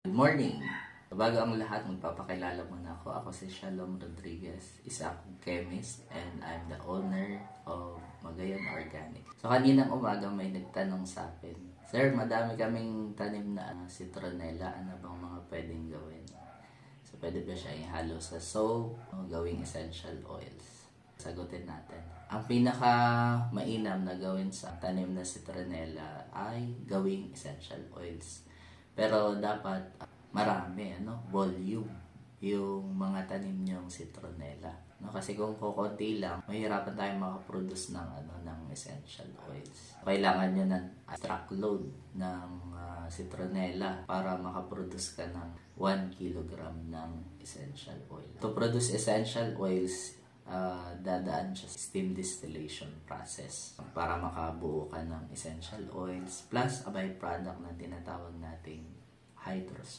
Good morning! Bago ang lahat, magpapakilala muna ako. Ako si Shalom Rodriguez, isa akong chemist and I'm the owner of Magayon Organic. So kaninang umaga may nagtanong sa akin, Sir, madami kaming tanim na citronella, ano bang mga pwedeng gawin? So pwede ba siya ihalo sa soap o gawing essential oils? Sagutin natin. Ang pinaka mainam na gawin sa tanim na citronella ay gawing essential oils. Pero dapat marami, volume yung mga tanim niyong citronella. No, kasi kung kukunti lang, mahirapan tayo makaproduce ng essential oils. Kailangan niyo ng truckload ng citronella para makaproduce ka ng 1 kilogram ng essential oil. To produce essential oils, dadaan siya sa steam distillation process para makabuo ka ng essential oils plus a byproduct na tinatawag nating hydrous.